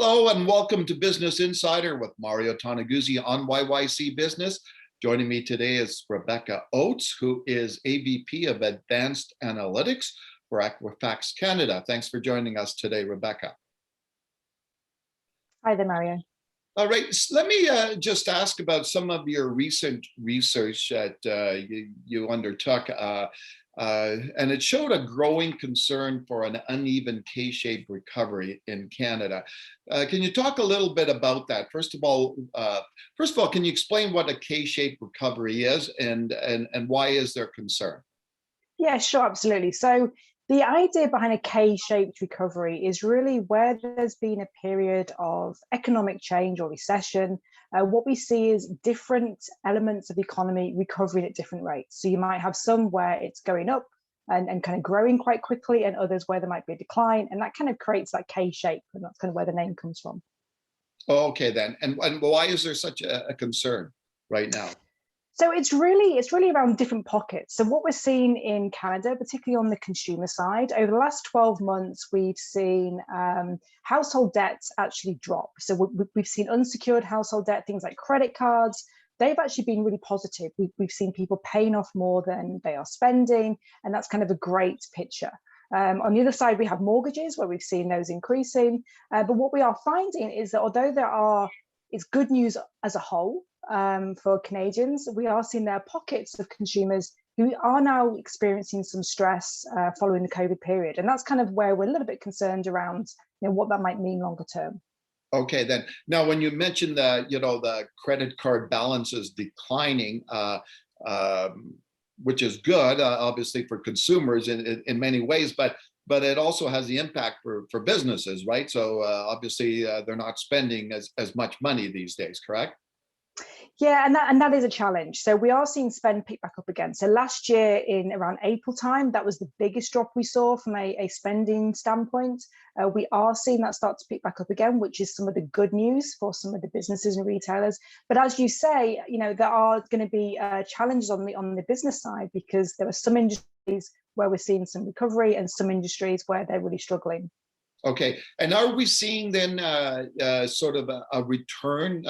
Hello and welcome to Business Insider with Mario Toneguzzi on YYC Business. Joining me today is Rebecca Oates, who is AVP of Advanced Analytics for Equifax Canada. Thanks for joining us today, Rebecca. Hi there, Mario. All right, so let me just ask about some of your recent research that you undertook. And it showed a growing concern for an uneven K-shaped recovery in Canada. Can you talk a little bit about that? First of all, can you explain what a K-shaped recovery is and why is there concern? Yeah, sure, absolutely. So the idea behind a K-shaped recovery is really where there's been a period of economic change or recession. What we see is different elements of the economy recovering at different rates. So you might have some where it's going up and kind of growing quite quickly, and others where there might be a decline, and that kind of creates that K-shape, and that's kind of where the name comes from. Okay, then, and why is there such a concern right now? So it's really around different pockets. So what we're seeing in Canada, particularly on the consumer side, over the last 12 months, we've seen household debts actually drop. So we've seen unsecured household debt, things like credit cards. They've actually been really positive. We've seen people paying off more than they are spending, and that's kind of a great picture. On the other side, we have mortgages where we've seen those increasing. But what we are finding is that although it's good news as a whole, for Canadians, we are seeing there are pockets of consumers who are now experiencing some stress following the COVID period. And that's kind of where we're a little bit concerned around what that might mean longer term. Okay, then. Now, when you mentioned the credit card balances declining, which is good, obviously, for consumers in many ways, but it also has the impact for businesses, right? So obviously, they're not spending as much money these days, correct? Yeah, and that is a challenge. So we are seeing spend pick back up again. So last year in around April time, that was the biggest drop we saw from a spending standpoint. We are seeing that start to pick back up again, which is some of the good news for some of the businesses and retailers. But as you say, there are going to be challenges on the business side, because there are some industries where we're seeing some recovery and some industries where they're really struggling. Okay, and are we seeing then sort of a return?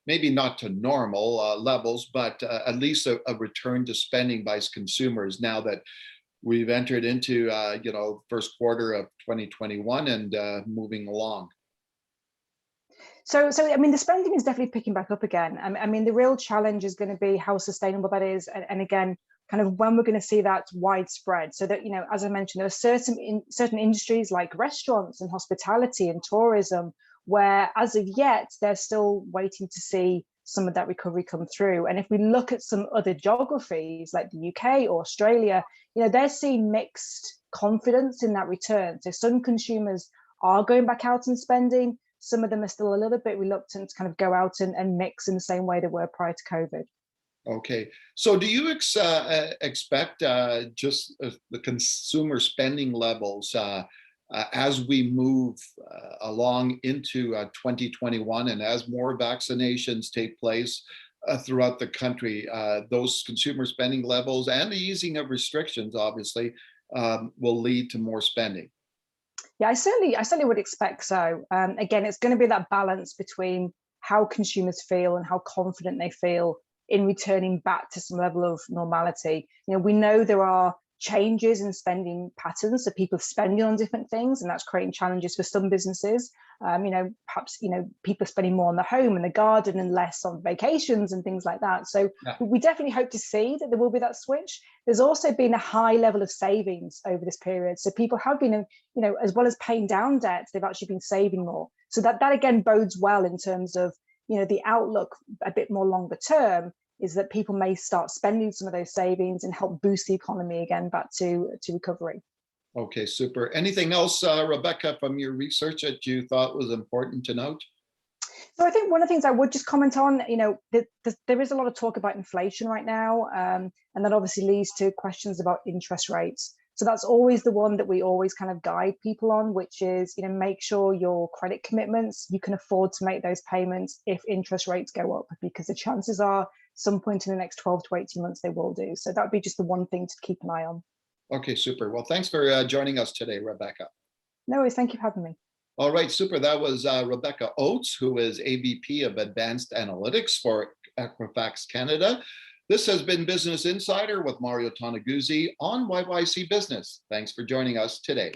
Maybe not to normal levels, but at least a return to spending by consumers now that we've entered into first quarter of 2021 and moving along. So I mean, the spending is definitely picking back up again. I mean, the real challenge is going to be how sustainable that is, and again, kind of when we're going to see that widespread. So that as I mentioned, there are certain industries like restaurants and hospitality and tourism, where as of yet, they're still waiting to see some of that recovery come through. And if we look at some other geographies like the UK or Australia, they're seeing mixed confidence in that return. So some consumers are going back out and spending. Some of them are still a little bit reluctant to kind of go out and mix in the same way they were prior to COVID. Okay, so do you expect just the consumer spending levels as we move along into 2021 and as more vaccinations take place throughout the country, those consumer spending levels and the easing of restrictions obviously will lead to more spending? Yeah, I certainly would expect so. Again, it's going to be that balance between how consumers feel and how confident they feel in returning back to some level of normality. We know there are changes in spending patterns, so people spending on different things, and that's creating challenges for some businesses. Perhaps people are spending more on the home and the garden and less on vacations and things like that. So yeah, we definitely hope to see that there will be that switch. There's also been a high level of savings over this period, so people have been, as well as paying down debt, they've actually been saving more. So that again bodes well in terms of the outlook a bit more longer term, is that people may start spending some of those savings and help boost the economy again back to recovery. Okay, super. Anything else, Rebecca, from your research that you thought was important to note? So I think one of the things I would just comment on, there is a lot of talk about inflation right now, and that obviously leads to questions about interest rates. So that's always the one that we always kind of guide people on, which is, make sure your credit commitments, you can afford to make those payments if interest rates go up, because the chances are some point in the next 12 to 18 months they will do. So that would be just the one thing to keep an eye on. Okay, super. Well, thanks for joining us today, Rebecca. No worries. Thank you for having me. All right, super. That was Rebecca Oates, who is AVP of Advanced Analytics for Equifax Canada. This has been Business Insider with Mario Toneguzzi on YYC Business. Thanks for joining us today.